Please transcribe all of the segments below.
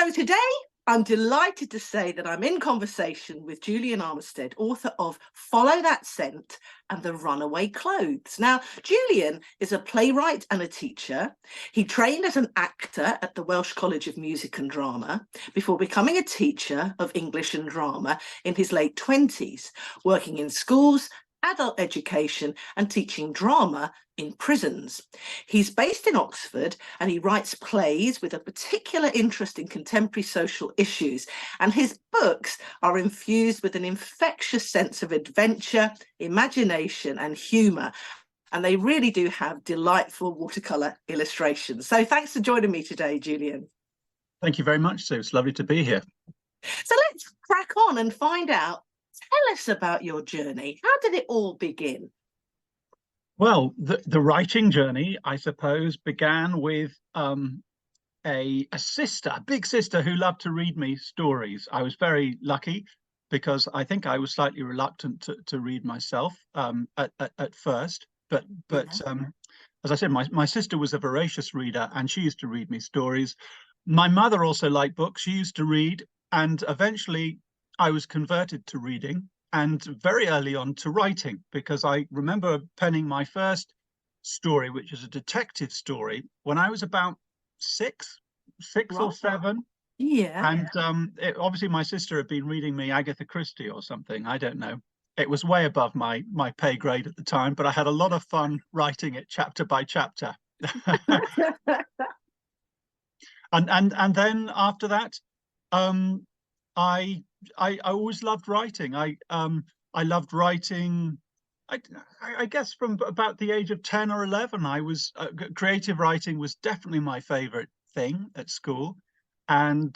So today, I'm delighted to say that I'm in conversation with Julian Armitstead, author of Follow That Scent and The Runaway Clothes. Now, Julian is a playwright and a teacher. He trained as an actor at the Welsh College of Music and Drama before becoming a teacher of English and drama in his late 20s, working in schools, adult education and teaching drama in prisons. He's based in Oxford and he writes plays with a particular interest in contemporary social issues, and his books are infused with an infectious sense of adventure, imagination and humour, and they really do have delightful watercolour illustrations. So thanks for joining me today, Julian. Thank you very much, Sue. It's lovely to be here. So let's crack on and find out. Tell us about your journey. How did it all begin? Well, the writing journey, I suppose, began with a sister, a big sister who loved to read me stories. I was very lucky because I think I was slightly reluctant to read myself at first. But as I said, my sister was a voracious reader and she used to read me stories. My mother also liked books. She used to read, and eventually I was converted to reading, and very early on to writing, because I remember penning my first story, which is a detective story, when I was about six or seven. Yeah. And obviously my sister had been reading me Agatha Christie or something. I don't know. It was way above my pay grade at the time, but I had a lot of fun writing it chapter by chapter. and then after that, I always loved writing. I loved writing. I guess from about the age of 10 or 11, I was creative writing was definitely my favorite thing at school, and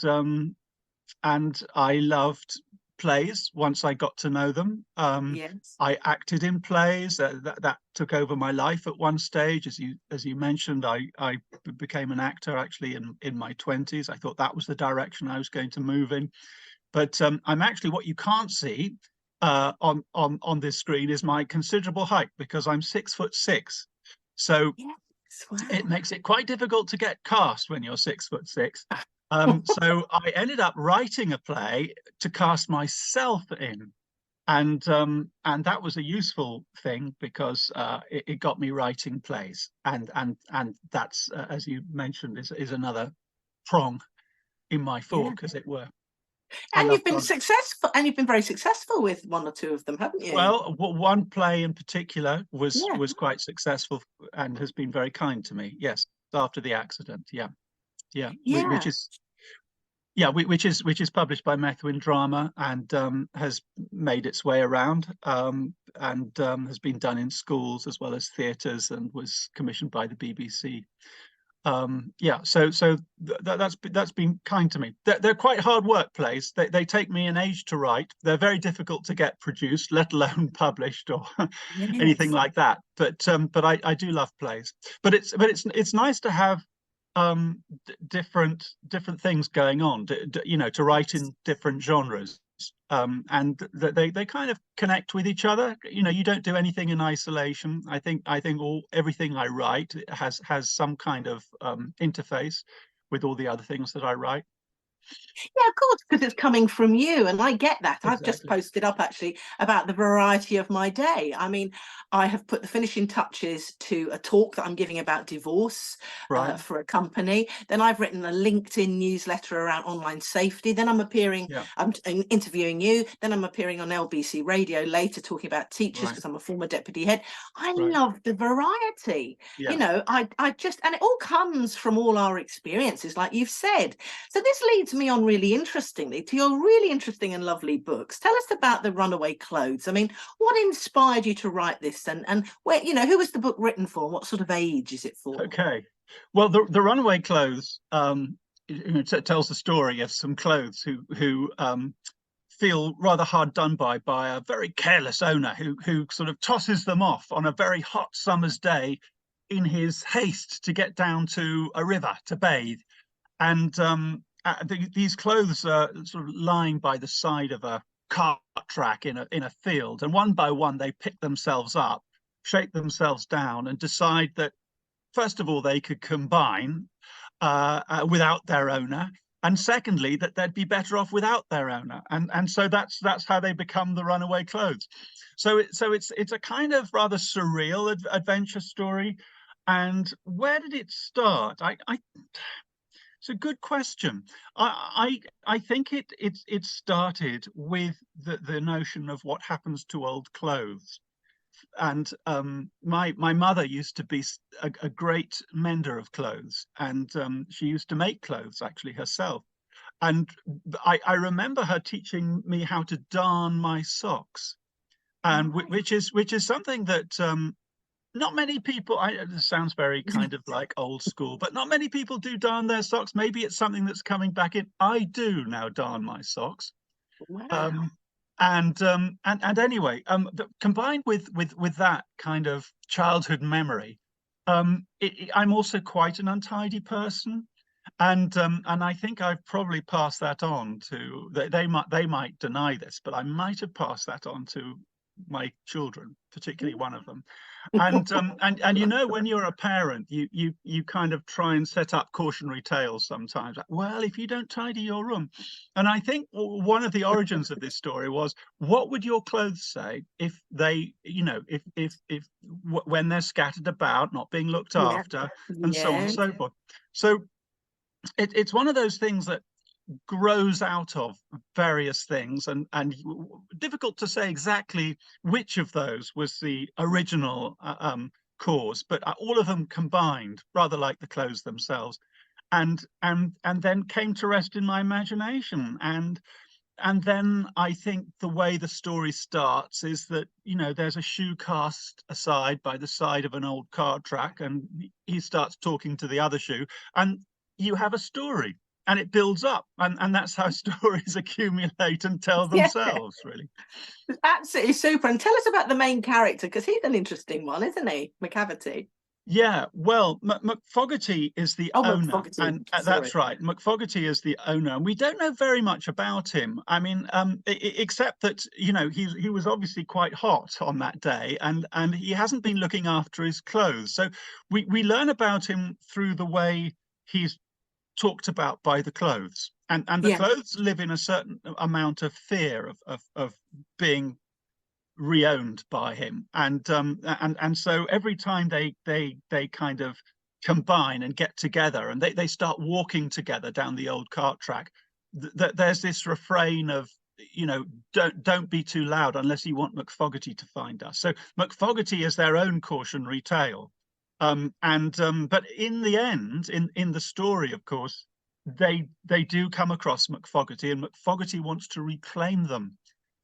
I loved plays once I got to know them. Yes. I acted in plays. That took over my life at one stage. As you mentioned, I became an actor actually in my 20s. I thought that was the direction I was going to move in. But I'm actually, what you can't see on this screen is my considerable height, because I'm 6'6". So Yes. Wow. it makes it quite difficult to get cast when you're 6'6". So I ended up writing a play to cast myself in, and that was a useful thing because it got me writing plays, and that's as you mentioned is another prong in my fork, as it were. And you've been successful, and you've been very successful with one or two of them, haven't you? Well, one play in particular was quite successful and has been very kind to me. Yes, after the accident. Yeah. Which is published by Methuen Drama, and has made its way around, and has been done in schools as well as theatres, and was commissioned by the BBC. So that's been kind to me. They're quite hard work plays. They take me an age to write. They're very difficult to get produced, let alone published or anything like that. But I do love plays. But it's nice to have different things going on. To write in different genres. And they kind of connect with each other. You don't do anything in isolation. I think everything I write has some kind of interface with all the other things that I write. Yeah, of course, because it's coming from you, and I get that. Exactly. I've just posted up actually about the variety of my day. I mean, I have put the finishing touches to a talk that I'm giving about divorce for a company. Then I've written a LinkedIn newsletter around online safety. Then I'm appearing, I'm interviewing you. Then I'm appearing on LBC Radio later talking about teachers, because I'm a former deputy head. I love the variety. I just, and it all comes from all our experiences, like you've said. So this leads me on really interestingly to your really interesting and lovely books. Tell us about The Runaway Clothes. I mean, what inspired you to write this, and where, who was the book written for? What sort of age is it for? Okay, well, the Runaway Clothes tells the story of some clothes who feel rather hard done by a very careless owner who sort of tosses them off on a very hot summer's day in his haste to get down to a river to bathe. And these clothes are sort of lying by the side of a cart track in a field, and one by one they pick themselves up, shake themselves down, and decide that first of all they could combine without their owner, and secondly, that they'd be better off without their owner, and so that's how they become the runaway clothes. So it's a kind of rather surreal adventure story. And where did it start? It's a good question. I think it started with the notion of what happens to old clothes. And my mother used to be a great mender of clothes, and she used to make clothes actually herself. And I remember her teaching me how to darn my socks, and which is something that not many people, this sounds very kind of like old school, but not many people do darn their socks. Maybe it's something that's coming back in. I do now darn my socks. Wow. And anyway, combined with that kind of childhood memory, I'm also quite an untidy person, and I think I've probably passed that on to they might deny this, but I might have passed that on to my children, particularly one of them. And you know, when you're a parent, you kind of try and set up cautionary tales sometimes. Like, well, if you don't tidy your room, and I think one of the origins of this story was, what would your clothes say if they, you know, if when they're scattered about, not being looked Yeah. after, and so on and Yeah. so forth. So it's one of those things that grows out of various things, and difficult to say exactly which of those was the original cause, but all of them combined, rather like the clothes themselves, and then came to rest in my imagination. And then I think the way the story starts is that, you know, there's a shoe cast aside by the side of an old cart track, and he starts talking to the other shoe, and you have a story, and it builds up, and that's how stories accumulate and tell Yeah. themselves, really. Absolutely super. And tell us about the main character, because he's an interesting one, isn't he? McCavity. Yeah, well, McFogarty is the Oh, owner, McFogarty. and Sorry. that's right. McFogarty is the owner, and we don't know very much about him. I mean, except that, you know, he was obviously quite hot on that day, and he hasn't been looking after his clothes. So we learn about him through the way he's talked about by the clothes, and the Yeah. clothes live in a certain amount of fear of being reowned by him, and so every time they kind of combine and get together, and they start walking together down the old cart track, there's this refrain of, you know, don't be too loud unless you want McFogarty to find us. So McFogarty is their own cautionary tale. But in the end, in the story, of course, they do come across McFogarty, and McFogarty wants to reclaim them,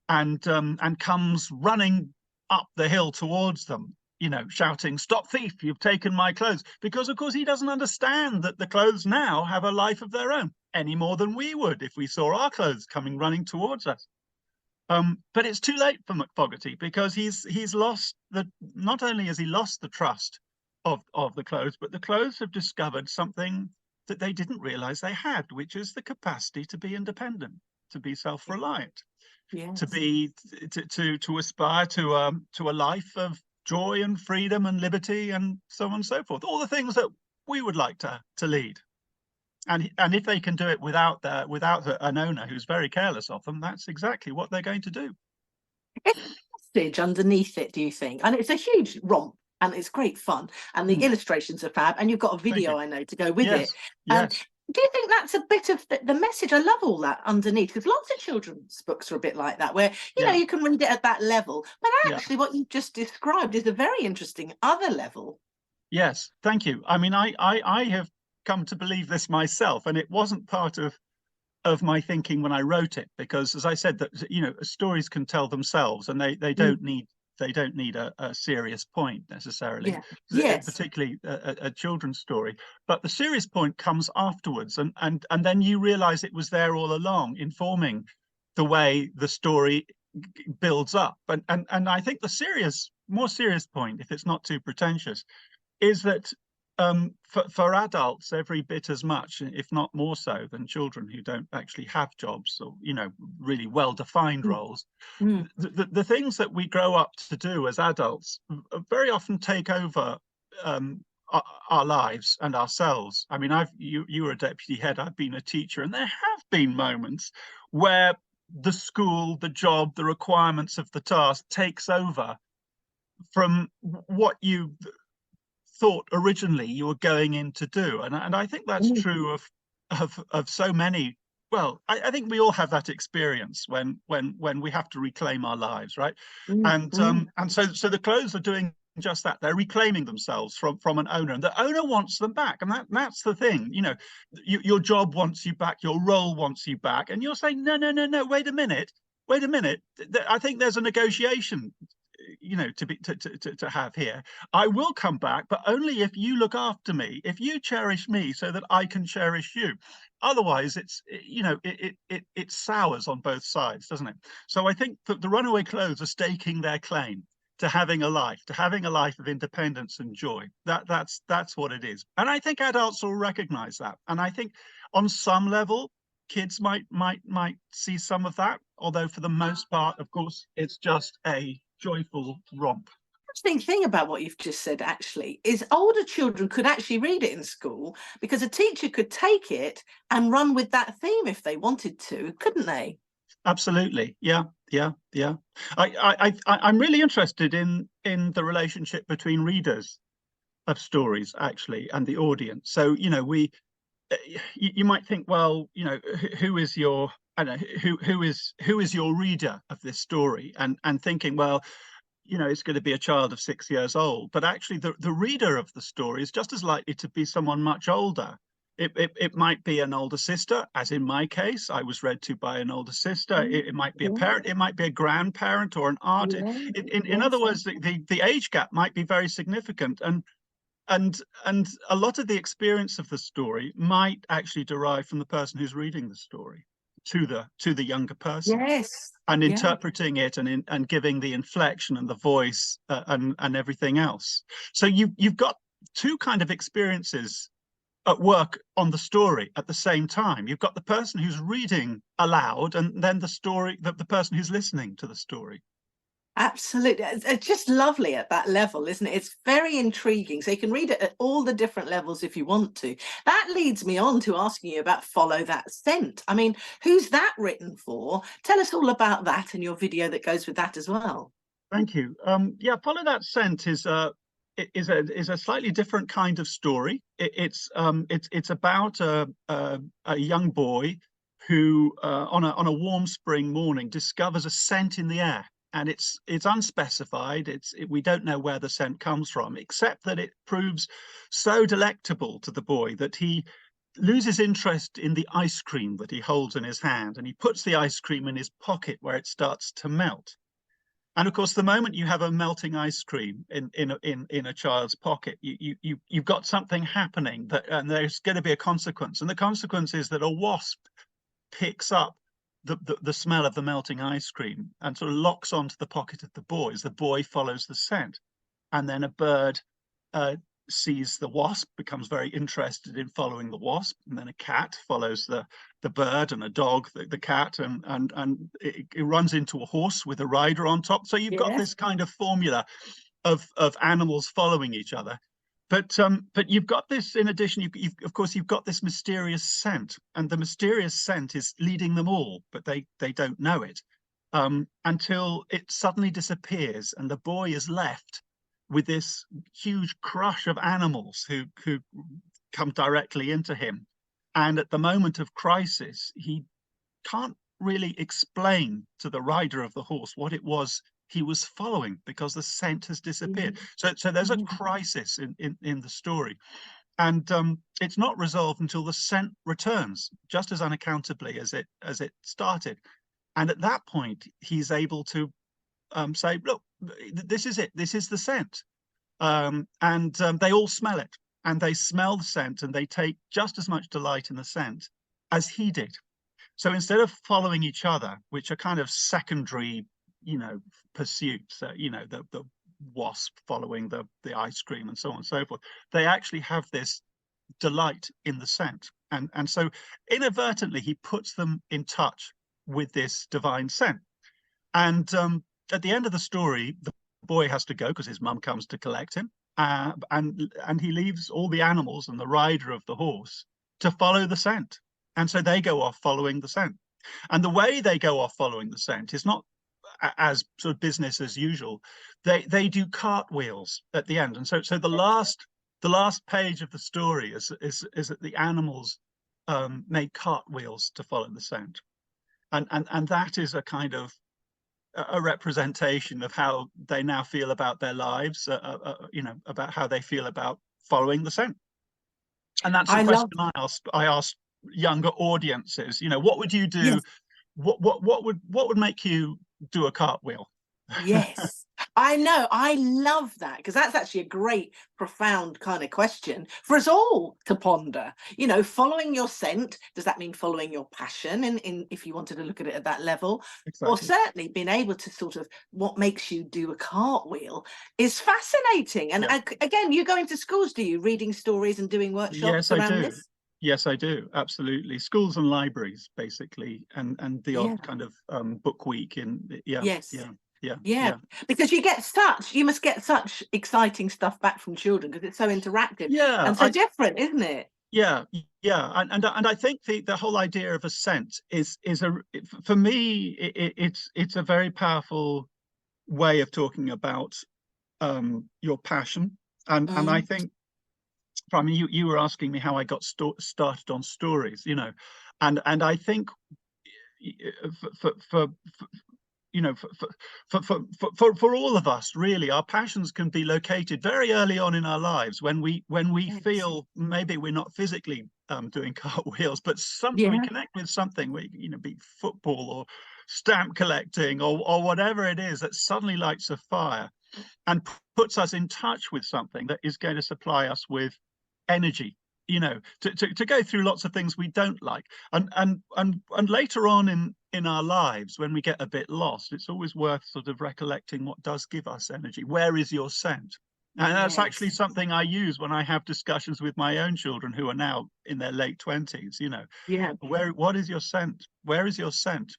and comes running up the hill towards them, you know, shouting, "Stop thief, you've taken my clothes," because of course he doesn't understand that the clothes now have a life of their own, any more than we would if we saw our clothes coming running towards us. But it's too late for McFogarty, because he's lost the, not only has he lost the trust of the clothes, but the clothes have discovered something that they didn't realize they had, which is the capacity to be independent, to be self-reliant, to Yes. be to aspire to a life of joy and freedom and liberty, and so on and so forth, all the things that we would like to lead. And if they can do it without an owner who's very careless of them, that's exactly what they're going to do. It's a message underneath it, do you think? And it's a huge romp, and it's great fun, and the Mm, illustrations are fab, and you've got a thank you. video, I know, to go with it. Yes, Um, yes, do you think that's a bit of the message? I love all that underneath, because lots of children's books are a bit like that, where, you know, yeah, you can read it at that level, but yeah. actually what you've just described is a very interesting other level. Yes, thank you. I mean, I have come to believe this myself, and it wasn't part of my thinking when I wrote it, because, as I said, that, you know, stories can tell themselves, and they Mm, don't need a serious point necessarily, yeah. Yes. particularly a children's story. But the serious point comes afterwards, and then you realize it was there all along, informing the way the story builds up. And I think the more serious point, if it's not too pretentious, is that for adults every bit as much, if not more so, than children who don't actually have jobs, or, you know, really well-defined Mm, roles, mm, the things that we grow up to do as adults very often take over our lives and ourselves. I mean, you were a deputy head, I've been a teacher, and there have been moments where the school, the job, the requirements of the task takes over from what you thought originally you were going in to do. And I think that's true of so many. Well, I think we all have that experience when we have to reclaim our lives, right? And so the clothes are doing just that. They're reclaiming themselves from an owner, and the owner wants them back. And that's the thing, you know, your job wants you back, your role wants you back, and you're saying, no, wait a minute. I think there's a negotiation, you know, to have here. I will come back, but only if you look after me, if you cherish me so that I can cherish you. Otherwise, it's, you know, it sours on both sides, doesn't it? So I think that the Runaway Clothes are staking their claim to having a life of independence and joy. That's what it is. And I think adults will recognize that. And I think on some level, kids might see some of that, although for the most part, of course, it's just a joyful romp. Interesting thing about what you've just said actually is older children could actually read it in school, because a teacher could take it and run with that theme if they wanted to, couldn't they? Absolutely. Yeah. I'm really interested in the relationship between readers of stories, actually, and the audience. So, you know, you might think, well, you know, who is your, I don't know, who is your reader of this story, and thinking, well, you know, it's going to be a child of 6 years old. But actually, the reader of the story is just as likely to be someone much older. It might be an older sister, as in my case, I was read to by an older sister. It might be a parent, it might be a grandparent or an aunt. In other words, the age gap might be very significant. And a lot of the experience of the story might actually derive from the person who's reading the story to the younger person. Yes. And interpreting it and giving the inflection and the voice and everything else. So you've got two kind of experiences at work on the story at the same time. You've got the person who's reading aloud, and then the person who's listening to the story. Absolutely. It's just lovely at that level, isn't it? It's very intriguing. So you can read it at all the different levels if you want to. That leads me on to asking you about Follow That Scent. I mean, who's that written for? Tell us all about that and your video that goes with that as well. Thank you. Yeah, Follow That Scent is a slightly different kind of story. It's about a young boy who on a warm spring morning discovers a scent in the air. And it's unspecified. We don't know where the scent comes from, except that it proves so delectable to the boy that he loses interest in the ice cream that he holds in his hand, and he puts the ice cream in his pocket where it starts to melt. And of course, the moment you have a melting ice cream in a child's pocket, you've got something happening, and there's going to be a consequence. And the consequence is that a wasp picks up the smell of the melting ice cream and sort of locks onto the pocket of the boy as the boy follows the scent. And then a bird sees the wasp, becomes very interested in following the wasp, and then a cat follows the bird, and a dog the cat, and it runs into a horse with a rider on top. So you've got this kind of formula of animals following each other. But you've got this, in addition, of course, you've got this mysterious scent, and the mysterious scent is leading them all, but they don't know it until it suddenly disappears, and the boy is left with this huge crush of animals who come directly into him. And at the moment of crisis, he can't really explain to the rider of the horse what it was he was following, because the scent has disappeared. So there's a crisis in the story, and it's not resolved until the scent returns, just as unaccountably as it started. And at that point, he's able to say, look, this is it, this is the scent. And they all smell it, and they smell the scent, and they take just as much delight in the scent as he did. So instead of following each other, which are kind of secondary, you know, pursuits, you know, the wasp following the ice cream and so on and so forth, they actually have this delight in the scent. And so inadvertently, he puts them in touch with this divine scent. And at the end of the story, the boy has to go because his mum comes to collect him. and he leaves all the animals and the rider of the horse to follow the scent. And so they go off following the scent. And the way they go off following the scent is not as sort of business as usual. They do cartwheels at the end. And so the last page of the story is that the animals made cartwheels to follow the scent. And that is a kind of a representation of how they now feel about their lives, about how they feel about following the scent. And that's a I question love. I asked younger audiences. What would you do? Yes. What would make you do a cartwheel? Yes, I know. I love that, because that's actually a great, profound kind of question for us all to ponder. Following your scent, does that mean following your passion? In if you wanted to look at it at that level, or Exactly. certainly being able to sort of what makes you do a cartwheel is fascinating. And Yeah. again, you go into schools, do you, reading stories and doing workshops Yes, I around do. this? Yes, I do. Absolutely. Schools and libraries, basically, and the Yeah. odd kind of book week yeah, Yes. yeah, yeah, Yeah, yeah. because you must get such exciting stuff back from children, because it's so interactive Yeah, and so different, isn't it? yeah, yeah, and I think the whole idea of a scent is for me it's a very powerful way of talking about your passion, and I Mm, think, I mean, you were asking me how I got started on stories, and I think for you know for all of us, really, our passions can be located very early on in our lives, when we yes. feel maybe we're not physically doing cartwheels, but we Yeah. connect with something, be football or stamp collecting or whatever it is that suddenly lights a fire and puts us in touch with something that is going to supply us with energy, to go through lots of things we don't like. And later on in our lives, when we get a bit lost, it's always worth sort of recollecting what does give us energy. Where is your scent? And that's actually Yes. something I use when I have discussions with my own children, who are now in their late 20s. Yeah. What is your scent? Where is your scent?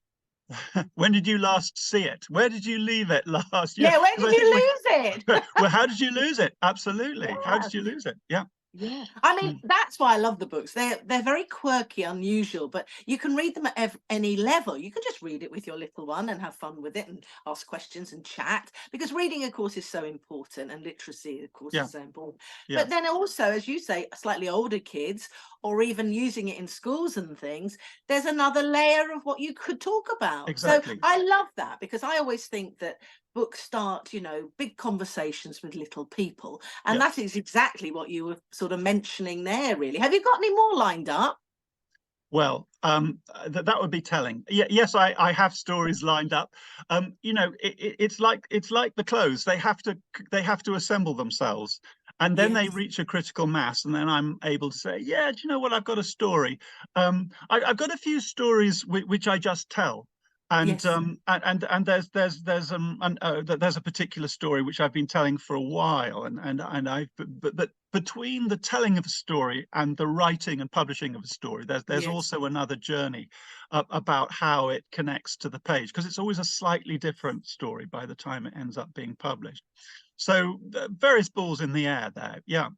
When did you last see it? Where did you leave it last? Yeah, where Because did I think you lose it? well, how did you lose it? Absolutely. How Yeah. did you lose it? Yeah. Yeah, I mean, Mm. that's why I love the books. They're very quirky, unusual, but you can read them at any level. You can just read it with your little one and have fun with it and ask questions and chat, because reading, of course, is so important, and literacy, of course, Yeah. is so important. Yeah. But then also, as you say, slightly older kids, or even using it in schools and things, there's another layer of what you could talk about. So Exactly. I love that, because I always think that books start, big conversations with little people. And Yeah. that is exactly what you were sort of mentioning there, really. Have you got any more lined up? Well, that would be telling. Yes, I have stories lined up. It's like the clothes. They have to assemble themselves, and then they Yes. reach a critical mass, and then I'm able to say, yeah, do you know what? I've got a story. I've got a few stories which I just tell. And Yes. there's a particular story which I've been telling for a while, and I but between the telling of a story and the writing and publishing of a story, there's Yes. also another journey about how it connects to the page, because it's always a slightly different story by the time it ends up being published. So various balls in the air there. Yeah.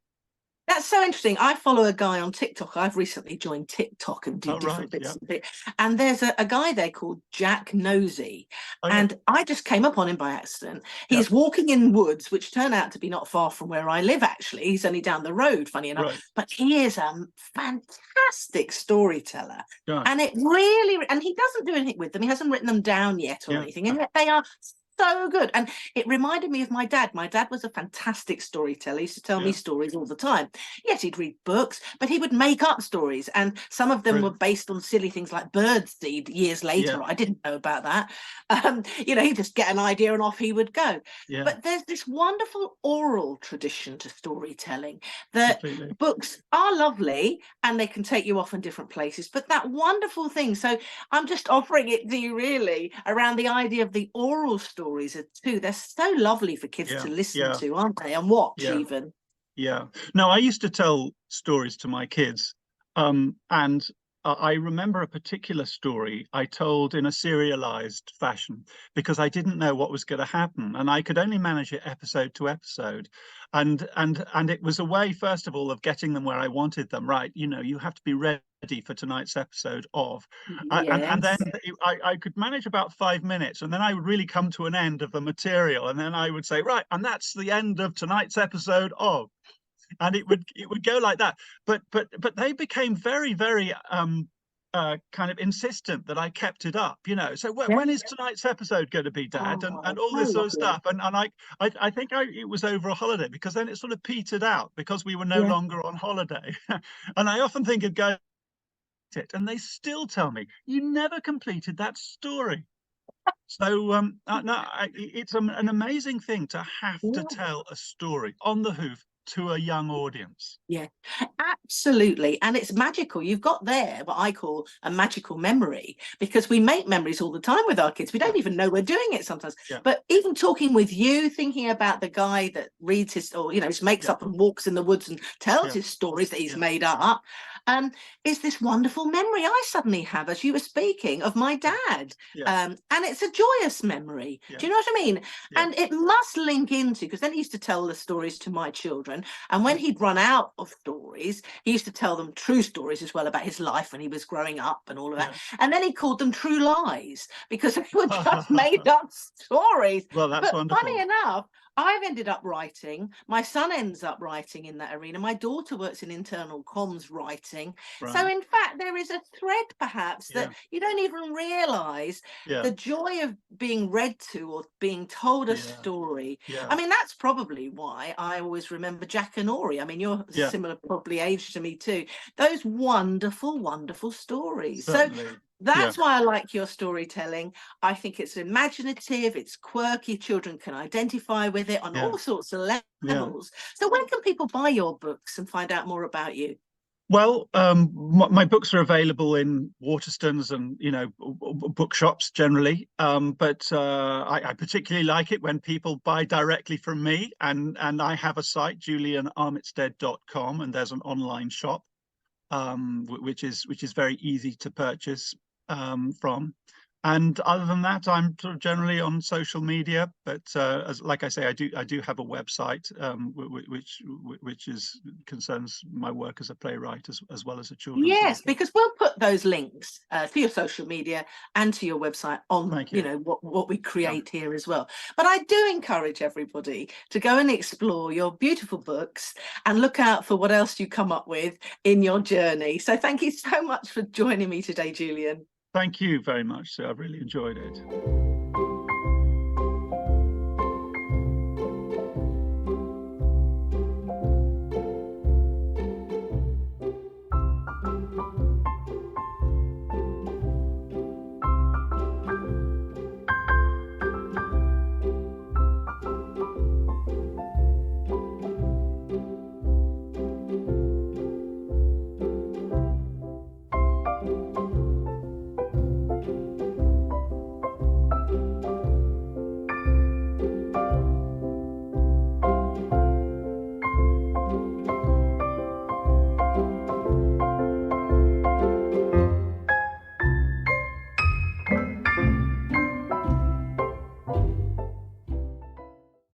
That's so interesting. I follow a guy on TikTok. I've recently joined TikTok and do Oh, right. different bits Yeah. and bits. And there's a guy there called Jack Nosey. Oh, yeah. And I just came up on him by accident. Yeah. He's walking in woods, which turn out to be not far from where I live, actually. He's only down the road, funny enough. Right. But he is a fantastic storyteller. Gosh. And it really, and he doesn't do anything with them. He hasn't written them down yet or Yeah. anything. And yet they are so good. And it reminded me of my dad. My dad was a fantastic storyteller. He used to tell me Yeah. stories all the time. Yes, he'd read books, but he would make up stories. And some of them were Brilliant. based on silly things like birdseed years Yeah. later. I didn't know about that. He'd just get an idea and off he would go. Yeah. But there's this wonderful oral tradition to storytelling that Completely. books are lovely and they can take you off in different places. But that wonderful thing. So I'm just offering it to you, really, around the idea of the oral stories too. They're so lovely for kids Yeah. to listen Yeah. to, aren't they? And watch Yeah. even. Yeah. No, I used to tell stories to my kids, and I remember a particular story I told in a serialized fashion because I didn't know what was going to happen, and I could only manage it episode to episode. And it was a way, first of all, of getting them where I wanted them. Right, you know, you have to be ready for tonight's episode of, and then Yes. I could manage about 5 minutes, and then I would really come to an end of the material, and then I would say, right, and that's the end of tonight's episode of, and it would go like that. But they became very kind of insistent that I kept it up, you know. So Yeah. when is tonight's episode going to be, Dad? And Oh, all how this sort of lovely. stuff. And I think it was over a holiday, because then it sort of petered out because we were no Yeah. longer on holiday. And I often think of going it, and they still tell me, you never completed that story. So no, it's an amazing thing to have to Yeah. tell a story on the hoof to a young audience. Yeah, absolutely. And it's magical. You've got there what I call a magical memory, because we make memories all the time with our kids. We Yeah, don't even know we're doing it sometimes. yeah, But even talking with you, thinking about the guy that reads his, or, you know, just makes yeah, up and walks in the woods and tells yeah, his stories that he's yeah, made up, is this wonderful memory I suddenly have, as you were speaking, of my yeah, dad. yeah, And it's a joyous memory. yeah, Do you know what I mean? yeah, And it must link into, because then he used to tell the stories to my children. And when yeah, he'd run out of stories, he used to tell them true stories as well about his life when he was growing up and all of that. yeah. And then he called them true lies, because they were just made up stories. Well, that's But funny wonderful. enough, I've ended up writing. My son ends up writing in that arena. My daughter works in internal comms writing. So, Right. in fact, there is a thread perhaps that Yeah, you don't even realize, yeah, the joy of being read to or being told a yeah, story. yeah, I mean, that's probably why I always remember Jack and Ori. I mean, you're yeah. similar, probably age to me too. Those wonderful, wonderful stories. So Certainly. Yeah, that's why I like your storytelling. I think it's imaginative, it's quirky, children can identify with it on yeah, all sorts of yeah. levels. So when can people buy your books and find out more about you? Well, my books are available in Waterstones and, you know, bookshops generally. But I particularly like it when people buy directly from me, and I have a site, julianarmitstead.com, and there's an online shop, which is very easy to purchase from. And other than that, I'm sort of generally on social media. But like I say, I do have a website, which is concerns my work as a playwright as well as a children's Yes, author. because we'll put those links to your social media and to your website on, Thank you you. know, what we Yeah, create here as well. But I do encourage everybody to go and explore your beautiful books and look out for what else you come up with in your journey. So thank you so much for joining me today, Julian. thank you very much, Sue. I've really enjoyed it.